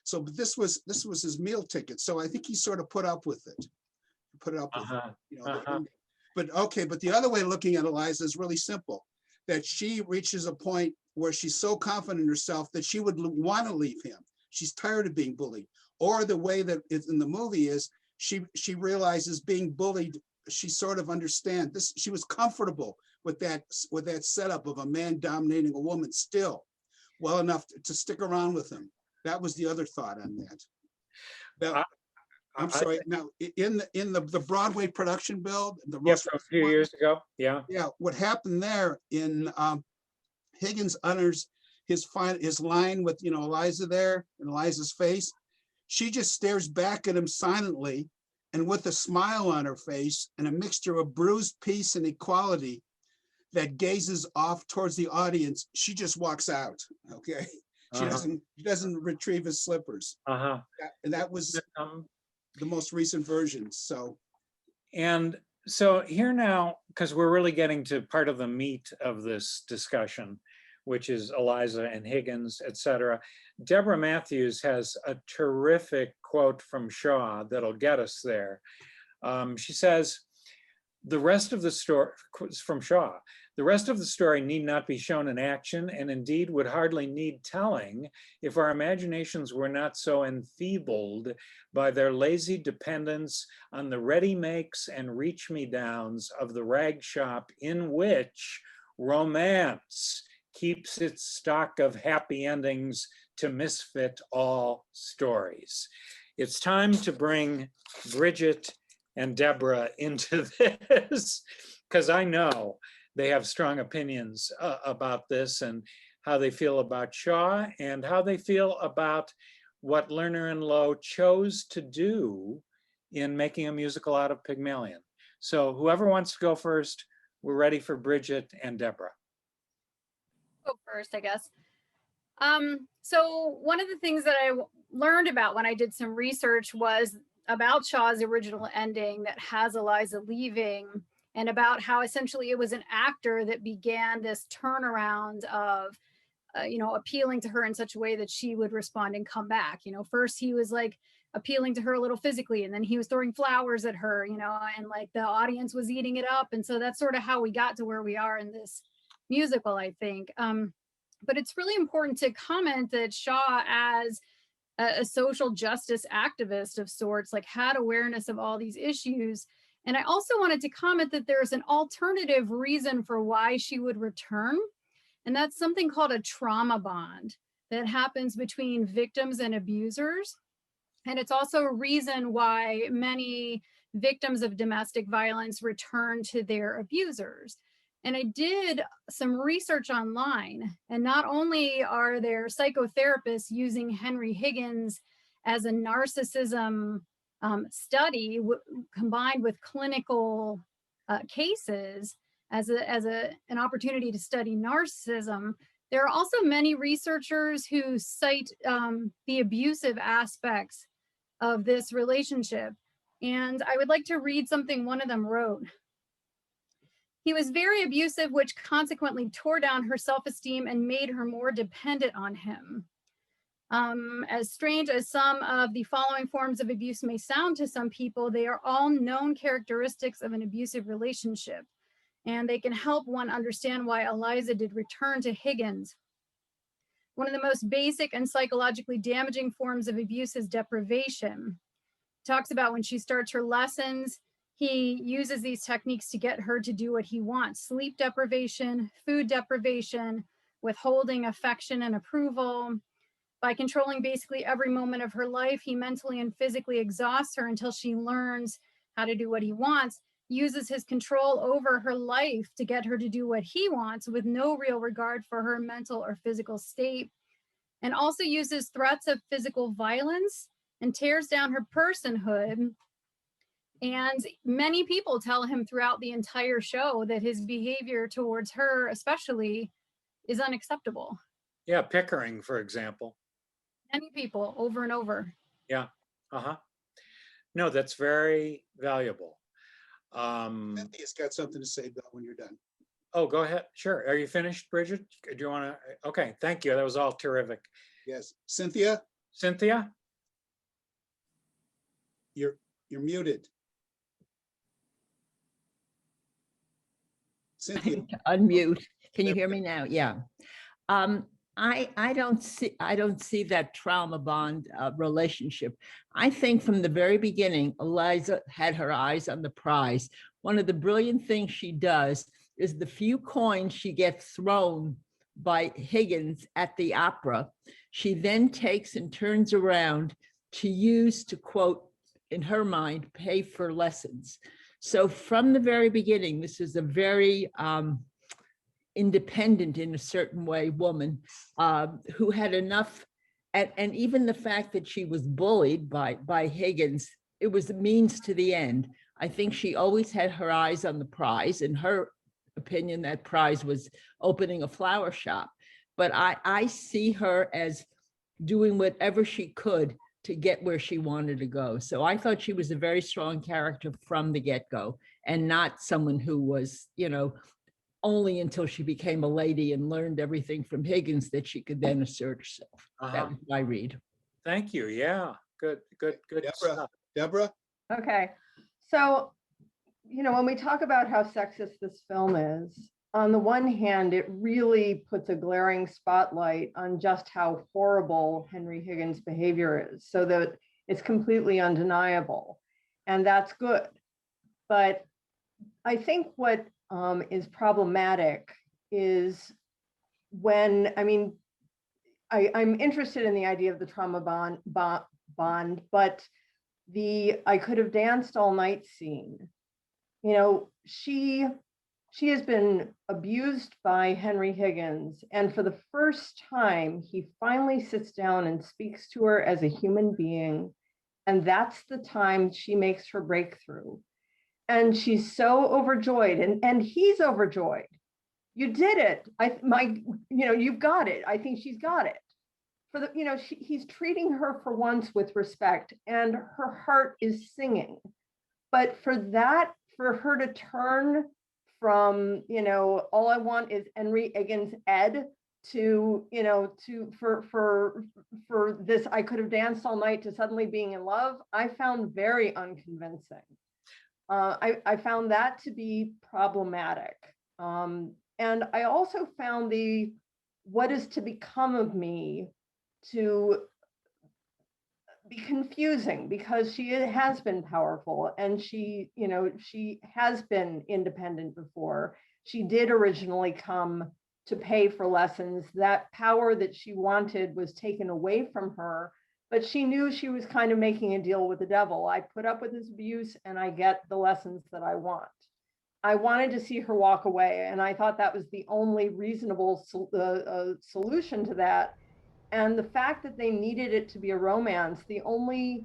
So, but this was his meal ticket. So I think he sort of put up with it. Put it up with it, But okay, but the other way of looking at Eliza is really simple. That she reaches a point where she's so confident in herself that she would want to leave him. She's tired of being bullied. Or the way that it's in the movie is she realizes being bullied, she sort of understands this. She was comfortable with that setup of a man dominating a woman still well enough to stick around with him. That was the other thought on that. I'm sorry. Now, in the Broadway production build, a few years ago, yeah. What happened there in Higgins utters his line with Eliza there and Eliza's face. She just stares back at him silently, and with a smile on her face and a mixture of bruised peace and equality that gazes off towards the audience. She just walks out. Okay, she doesn't retrieve his slippers. And that was the most recent version. So here now, because we're really getting to part of the meat of this discussion, which is Eliza and Higgins, etc. Deborah Matthews has a terrific quote from Shaw that'll get us there. She says, the rest of the story, from Shaw, the rest of the story need not be shown in action, and indeed would hardly need telling if our imaginations were not so enfeebled by their lazy dependence on the ready makes and reach-me-downs of the rag shop, in which romance keeps its stock of happy endings to misfit all stories. It's time to bring Bridget and Deborah into this, because I know they have strong opinions about this and how they feel about Shaw and how they feel about what Lerner and Loewe chose to do in making a musical out of Pygmalion. So whoever wants to go first, we're ready for Bridget and Deborah. Go first, I guess. So one of the things that I learned about when I did some research was about Shaw's original ending that has Eliza leaving, and about how essentially it was an actor that began this turnaround of, appealing to her in such a way that she would respond and come back. First he was like appealing to her a little physically, and then he was throwing flowers at her, and like the audience was eating it up. And so that's sort of how we got to where we are in this musical, I think. But it's really important to comment that Shaw, as a social justice activist of sorts, like had awareness of all these issues. And I also wanted to comment that there's an alternative reason for why she would return. And that's something called a trauma bond that happens between victims and abusers. And it's also a reason why many victims of domestic violence return to their abusers. And I did some research online, and not only are there psychotherapists using Henry Higgins as a narcissism study combined with clinical cases as an opportunity to study narcissism. There are also many researchers who cite the abusive aspects of this relationship. And I would like to read something one of them wrote. He was very abusive, which consequently tore down her self-esteem and made her more dependent on him. As strange as some of the following forms of abuse may sound to some people, they are all known characteristics of an abusive relationship, and they can help one understand why Eliza did return to Higgins. One of the most basic and psychologically damaging forms of abuse is deprivation. Talks about when she starts her lessons, he uses these techniques to get her to do what he wants: sleep deprivation, food deprivation, withholding affection and approval. By controlling basically every moment of her life, he mentally and physically exhausts her until she learns how to do what he wants, uses his control over her life to get her to do what he wants with no real regard for her mental or physical state, and also uses threats of physical violence and tears down her personhood. And many people tell him throughout the entire show that his behavior towards her especially is unacceptable. Yeah, Pickering, for example. Many people over and over. Yeah. No, that's very valuable. Cynthia's got something to say, Bill, when you're done. Oh, go ahead. Sure. Are you finished, Bridget? Do you want to? Okay, thank you. That was all terrific. Yes, Cynthia, Cynthia? you're muted. Cynthia. Unmute. Can you hear me now? Yeah. I don't see that trauma bond relationship. I think from the very beginning, Eliza had her eyes on the prize. One of the brilliant things she does is the few coins she gets thrown by Higgins at the opera, she then takes and turns around to use to, quote, in her mind, pay for lessons. So from the very beginning, this is a very independent in a certain way woman who had enough, and even the fact that she was bullied by Higgins, it was a means to the end. I think she always had her eyes on the prize. In her opinion, that prize was opening a flower shop. But I see her as doing whatever she could to get where she wanted to go. So I thought she was a very strong character from the get-go, and not someone who was, only until she became a lady and learned everything from Higgins that she could then assert herself. That was my read. Thank you. Yeah, good Deborah, stuff. Deborah? Okay, so, when we talk about how sexist this film is, on the one hand, it really puts a glaring spotlight on just how horrible Henry Higgins' behavior is, so that it's completely undeniable, and that's good. But I think what is problematic is when, I'm interested in the idea of the trauma bond, but the I could have danced all night scene, she has been abused by Henry Higgins, and for the first time, he finally sits down and speaks to her as a human being, and that's the time she makes her breakthrough. And she's so overjoyed, and he's overjoyed. You did it. You've got it. I think she's got it. For the, he's treating her for once with respect, and her heart is singing. But for her to turn from, all I want is Henry Higgins Ed to, for this, I could have danced all night, to suddenly being in love, I found very unconvincing. I found that to be problematic. And I also found the what is to become of me to be confusing, because she has been powerful, and she has been independent before. She did originally come to pay for lessons. That power that she wanted was taken away from her, but she knew she was kind of making a deal with the devil. I put up with his abuse and I get the lessons that I want. I wanted to see her walk away, and I thought that was the only reasonable solution to that. And the fact that they needed it to be a romance, the only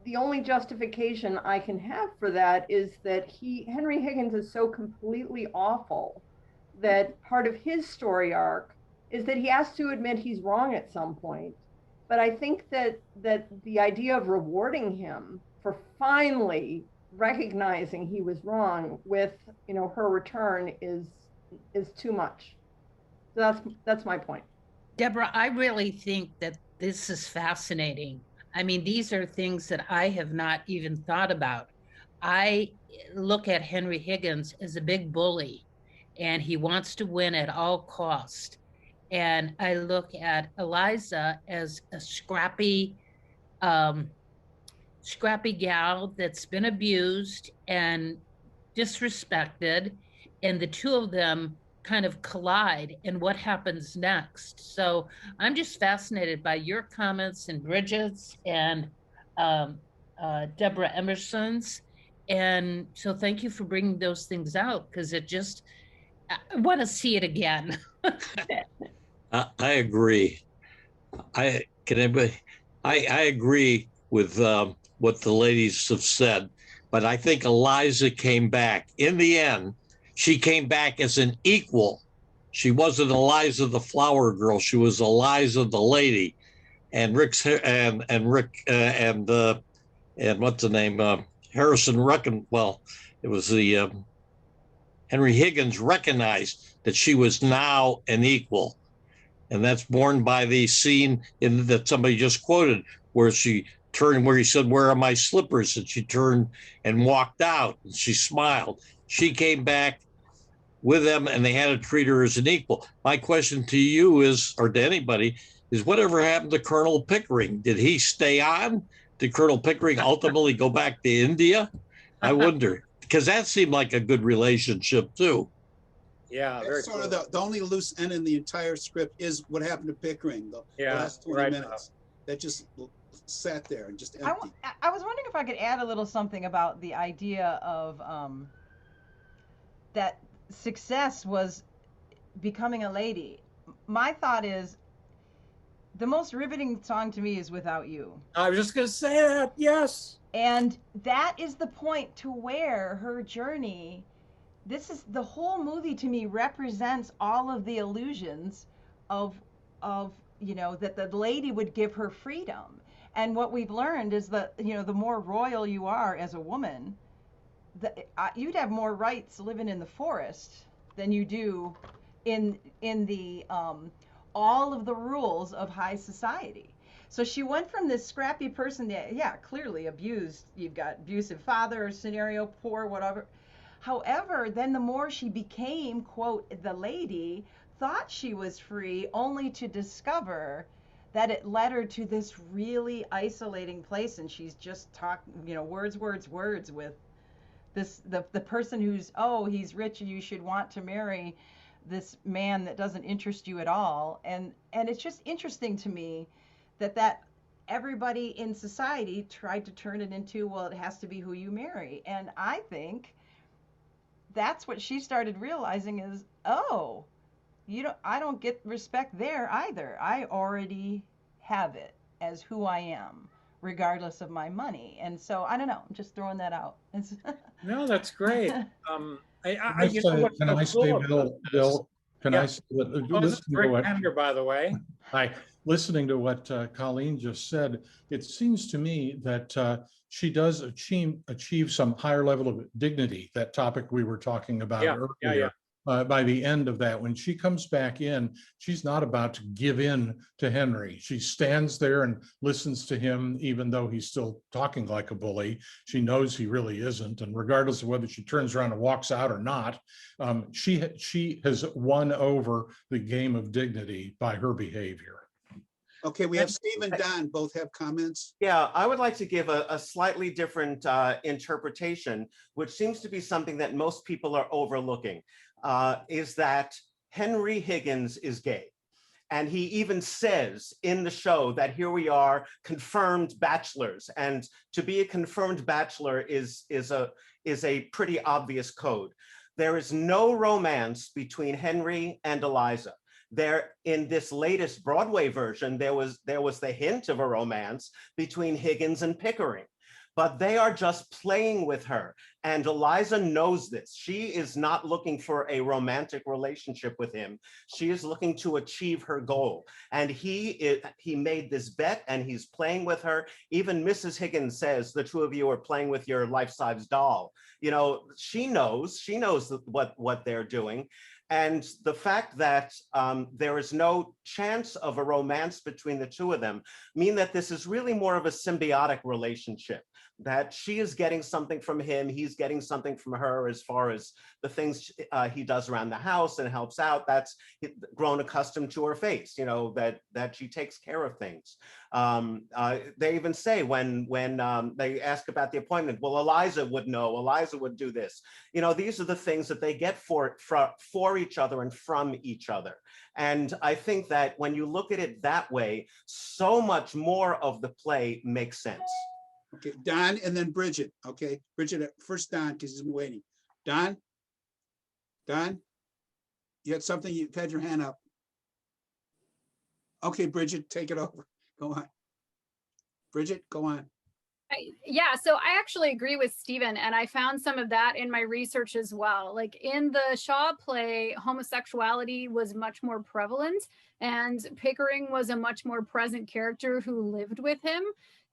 the only justification I can have for that is that Henry Higgins is so completely awful that part of his story arc is that he has to admit he's wrong at some point. But I think that the idea of rewarding him for finally recognizing he was wrong with, you know, her return is too much. So that's my point. Deborah, I really think that this is fascinating. I mean, these are things that I have not even thought about. I look at Henry Higgins as a big bully, and he wants to win at all cost. And I look at Eliza as a um, scrappy gal that's been abused and disrespected, and the two of them kind of collide and what happens next. So I'm just fascinated by your comments and Bridget's and um, Deborah Emerson's. And so thank you for bringing those things out, because it just, I want to see it again. I agree. I can anybody, I agree with what the ladies have said, but I think Eliza came back. In the end, she came back as an equal. She wasn't Eliza the flower girl. She was Eliza the lady. And Rick's and Rick and what's the name? Harrison well, it was the Henry Higgins recognized that she was now an equal. And that's borne by the scene that somebody just quoted, where she turned, where he said, "Where are my slippers?" And she turned and walked out, and she smiled. She came back with them, and they had to treat her as an equal. My question to you is, or to anybody, is whatever happened to Colonel Pickering? Did he stay on? Did Colonel Pickering ultimately go back to India? I wonder, because that seemed like a good relationship too. Yeah, very That's sort cool. of the only loose end in the entire script is what happened to Pickering, though. Yeah, the last 20 right. minutes. That just sat there and just empty. I was wondering if I could add a little something about the idea of that success was becoming a lady. My thought is the most riveting song to me is Without You. I was just going to say that. Yes. And that is the point to where her journey, this is the whole movie to me represents all of the illusions of you know, that the lady would give her freedom. And what we've learned is that, you know, the more royal you are as a woman, you'd have more rights living in the forest than you do in the all of the rules of high society. So she went from this scrappy person that, yeah, clearly abused. You've got abusive father scenario, poor, whatever. However, then the more she became, quote, the lady, thought she was free, only to discover that it led her to this really isolating place, and she's just talking, you know, words with this the person who's, oh, he's rich and you should want to marry this man that doesn't interest you at all. And it's just interesting to me that everybody in society tried to turn it into, well, it has to be who you marry. And I think that's what she started realizing is, oh, I don't get respect there either. I already have it as who I am, regardless of my money. And so I don't know, I'm just throwing that out. No, that's great. Can I say, Bill, can I say that, Oh, this is listening to Rick what, Bender, by the way. hi, listening to what Colleen just said, it seems to me that she does achieve some higher level of dignity, that topic we were talking about earlier. By the end of that, when she comes back in, she's not about to give in to Henry. She stands there and listens to him, even though he's still talking like a bully. She knows he really isn't. And regardless of whether she turns around and walks out or not, she has won over the game of dignity by her behavior. Okay, we have Steve and Don both have comments. Yeah, I would like to give a slightly different interpretation, which seems to be something that most people are overlooking, is that Henry Higgins is gay. And he even says in the show that here we are, confirmed bachelors. And to be a confirmed bachelor is a pretty obvious code. There is no romance between Henry and Eliza. There, in this latest Broadway version, there was the hint of a romance between Higgins and Pickering. but they are just playing with her. And Eliza knows this. She is not looking for a romantic relationship with him. She is looking to achieve her goal. And he made this bet and he's playing with her. Even Mrs. Higgins says, the two of you are playing with your life-size doll. You know, she knows what they're doing. And the fact that there is no chance of a romance between the two of them mean that this is really more of a symbiotic relationship, that she is getting something from him, he's getting something from her as far as the things he does around the house and helps out. That's grown accustomed to her face, you know, that she takes care of things. They even say when they ask about the appointment, well, Eliza would know, Eliza would do this. You know, these are the things that they get for each other and from each other. And I think that when you look at it that way, so much more of the play makes sense. Okay, Don and then Bridget. Okay, Bridget, first Don, because he's been waiting. Don? You had something, you've had your hand up. Okay, Bridget, take it over. Go on. Bridget, go on. Yeah, so I actually agree with Stephen, and I found some of that in my research as well. Like in the Shaw play, homosexuality was much more prevalent, and Pickering was a much more present character who lived with him.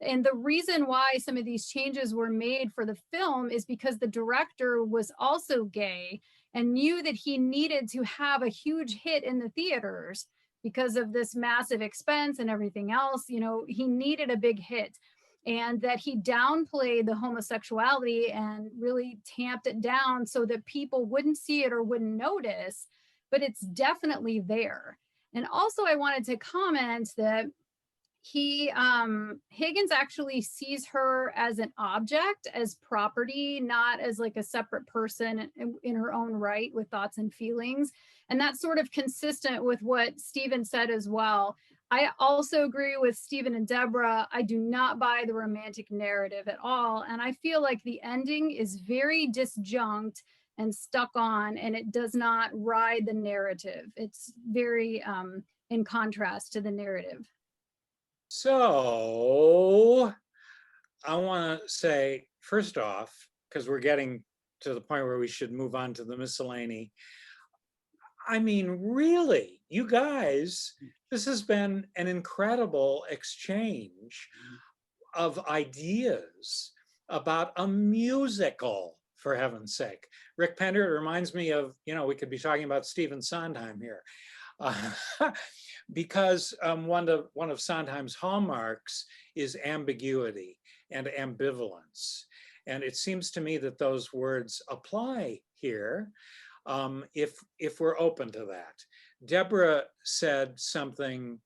And the reason why some of these changes were made for the film is because the director was also gay and knew that he needed to have a huge hit in the theaters because of this massive expense and everything else. You know, he needed a big hit. And that he downplayed the homosexuality and really tamped it down so that people wouldn't see it or wouldn't notice, but it's definitely there. And also I wanted to comment that Higgins actually sees her as an object, as property, not as like a separate person in her own right with thoughts and feelings. And that's sort of consistent with what Stephen said as well. I also agree with Stephen and Deborah. I do not buy the romantic narrative at all. And I feel like the ending is very disjunct and stuck on, and it does not ride the narrative. It's very in contrast to the narrative. So I want to say, first off, because we're getting to the point where we should move on to the miscellany. I mean, really, you guys, this has been an incredible exchange of ideas about a musical, for heaven's sake. Rick Pender, it reminds me of, you know, we could be talking about Stephen Sondheim here. Because one of Sondheim's hallmarks is ambiguity and ambivalence. And it seems to me that those words apply here if we're open to that. Deborah said something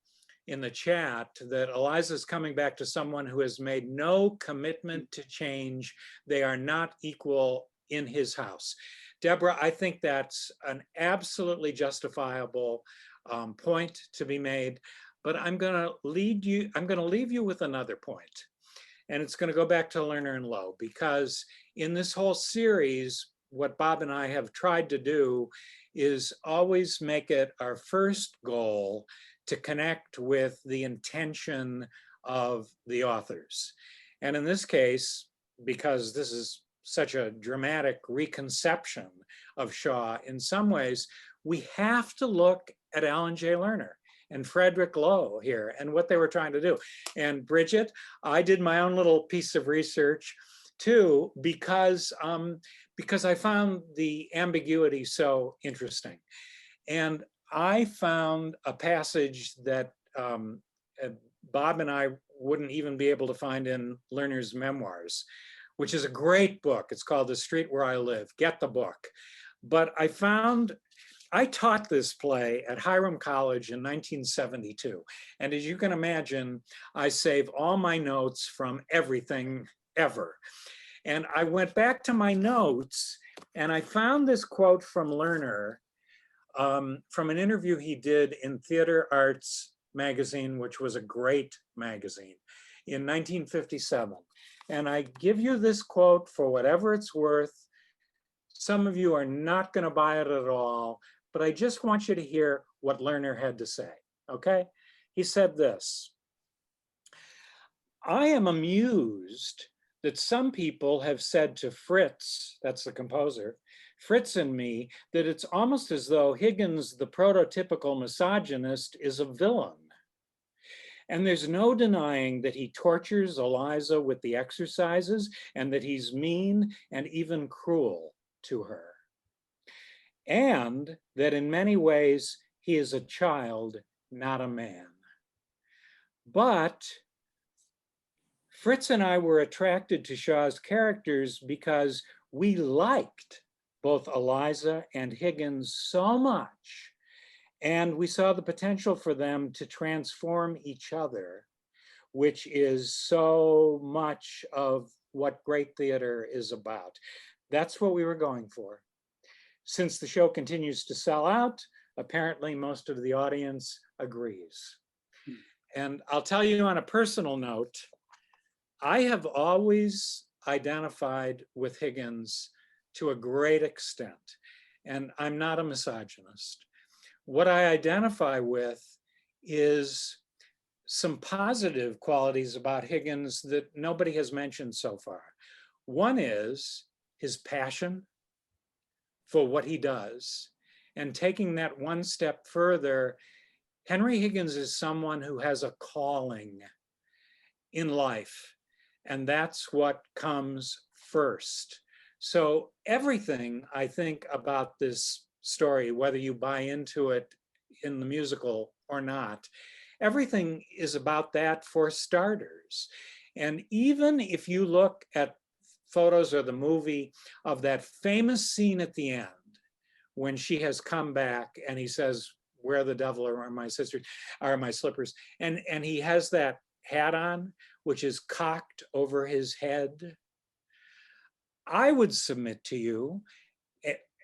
in the chat that Eliza's coming back to someone who has made no commitment to change. They are not equal in his house. Deborah, I think that's an absolutely justifiable point to be made, but I'm going to leave you with another point. And it's going to go back to Lerner and Lowe, because in this whole series, what Bob and I have tried to do is always make it our first goal to connect with the intention of the authors. And in this case, because this is such a dramatic reconception of Shaw, in some ways, we have to look at Alan J. Lerner and Frederick Lowe here and what they were trying to do. And Bridget, I did my own little piece of research too, because I found the ambiguity so interesting. And I found a passage that Bob and I wouldn't even be able to find in Lerner's memoirs, which is a great book. It's called The Street Where I Live. Get the book. But I taught this play at Hiram College in 1972. And as you can imagine, I save all my notes from everything ever. And I went back to my notes and I found this quote from Lerner from an interview he did in Theater Arts magazine, which was a great magazine, in 1957. And I give you this quote for whatever it's worth. Some of you are not going to buy it at all, but I just want you to hear what Lerner had to say, okay? He said this: "I am amused that some people have said to Fritz, that's the composer, Fritz and me, that it's almost as though Higgins, the prototypical misogynist, is a villain. And there's no denying that he tortures Eliza with the exercises and that he's mean and even cruel to her. And that in many ways, he is a child, not a man. But Fritz and I were attracted to Shaw's characters because we liked both Eliza and Higgins so much, and we saw the potential for them to transform each other, which is so much of what great theater is about. That's what we were going for. Since the show continues to sell out, apparently most of the audience agrees. And I'll tell you on a personal note, I have always identified with Higgins to a great extent, and I'm not a misogynist. What I identify with is some positive qualities about Higgins that nobody has mentioned so far. One is his passion for what he does, and taking that one step further, Henry Higgins is someone who has a calling in life, and that's what comes first. So everything I think about this story, whether you buy into it in the musical or not, everything is about that for starters. And even if you look at photos or the movie of that famous scene at the end, when she has come back and he says, "Where the devil are my sisters, are my slippers?" And he has that hat on, which is cocked over his head. I would submit to you,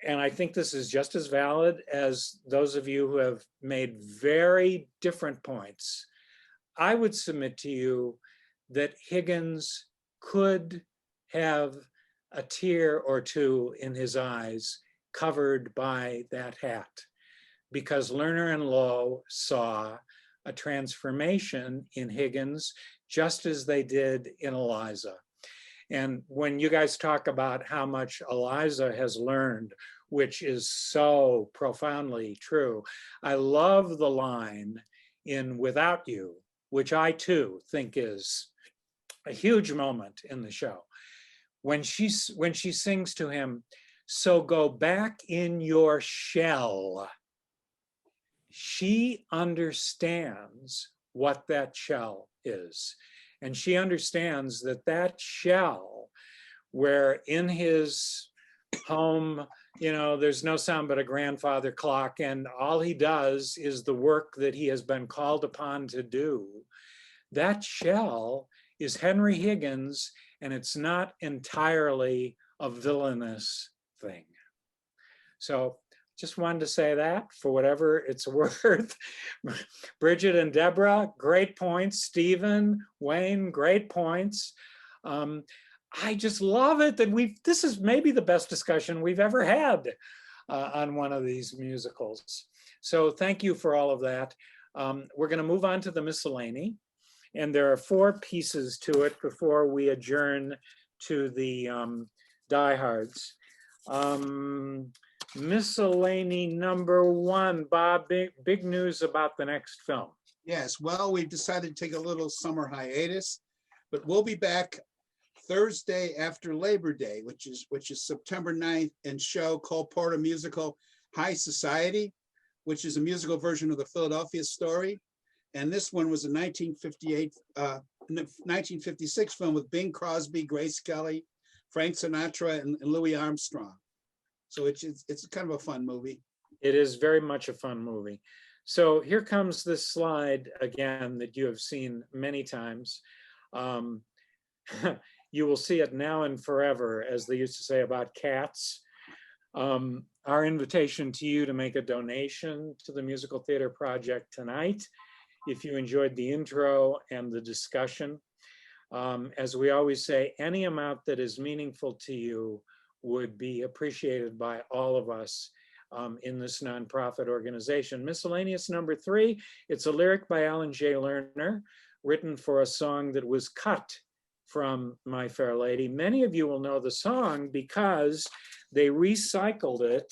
and I think this is just as valid as those of you who have made very different points. I would submit to you that Higgins could have a tear or two in his eyes covered by that hat, because Lerner and Lowe saw a transformation in Higgins just as they did in Eliza. And when you guys talk about how much Eliza has learned, which is so profoundly true, I love the line in Without You, which I too think is a huge moment in the show. When she sings to him, "So go back in your shell." She understands what that shell is. And she understands that that shell, where in his home, there's no sound but a grandfather clock, and all he does is the work that he has been called upon to do. That shell is Henry Higgins, and it's not entirely a villainous thing. So just wanted to say that for whatever it's worth. Bridget and Deborah, great points. Stephen, Wayne, great points. I just love it that this is maybe the best discussion we've ever had on one of these musicals. So thank you for all of that. We're gonna move on to the miscellany. And there are 4 pieces to it before we adjourn to the diehards. Miscellany number 1, Bob, big news about the next film. Yes, well, we've decided to take a little summer hiatus, but we'll be back Thursday after Labor Day, which is September 9th, and show Cole Porter musical High Society, which is a musical version of the Philadelphia Story. And this one was a 1956 film with Bing Crosby, Grace Kelly, Frank Sinatra, and Louis Armstrong. So it's kind of a fun movie. It is very much a fun movie. So here comes this slide again that you have seen many times. You will see it now and forever, as they used to say about cats. Our invitation to you to make a donation to the Musical Theater Project tonight, if you enjoyed the intro and the discussion. As we always say, any amount that is meaningful to you would be appreciated by all of us in this nonprofit organization. Miscellaneous number 3, it's a lyric by Alan J. Lerner, written for a song that was cut from My Fair Lady. Many of you will know the song because they recycled it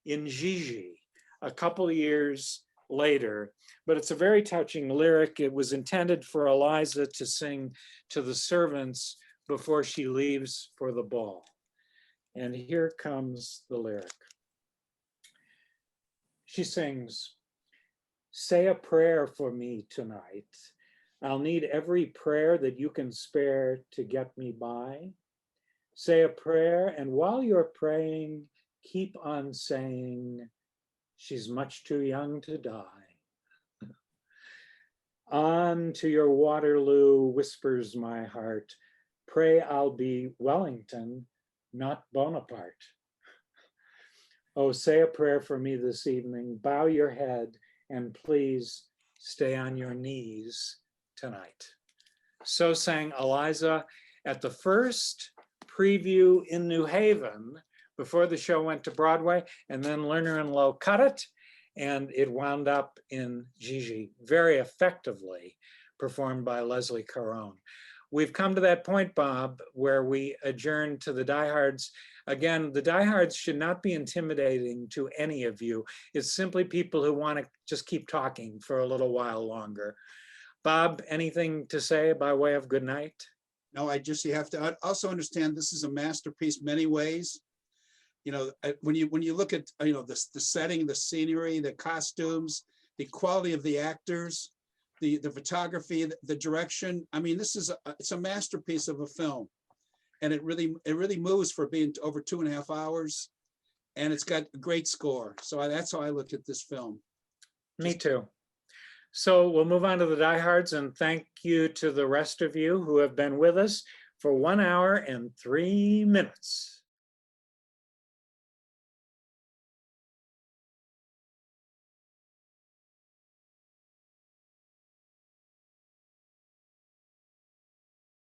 in Gigi a couple of years later, but it's a very touching lyric. It was intended for Eliza to sing to the servants before she leaves for the ball. And here comes the lyric. She sings, "Say a prayer for me tonight. I'll need every prayer that you can spare to get me by. Say a prayer, and while you're praying, keep on saying, she's much too young to die. On to your Waterloo, whispers my heart. Pray I'll be Wellington, not Bonaparte. Oh, say a prayer for me this evening. Bow your head and please stay on your knees tonight." So sang Eliza at the first preview in New Haven before the show went to Broadway, and then Lerner and Loewe cut it, and it wound up in Gigi, very effectively performed by Leslie Caron. We've come to that point, Bob, where we adjourn to the diehards. Again, the diehards should not be intimidating to any of you. It's simply people who want to just keep talking for a little while longer. Bob, anything to say by way of good night? No, you have to also understand this is a masterpiece many ways. You know, when you look at, you know, the setting, the scenery, the costumes, the quality of the actors, the photography, the direction. I mean, it's a masterpiece of a film, and it really moves for being over 2.5 hours, and it's got a great score. So that's how I look at this film. Me too. So we'll move on to the diehards, and thank you to the rest of you who have been with us for 1 hour and 3 minutes.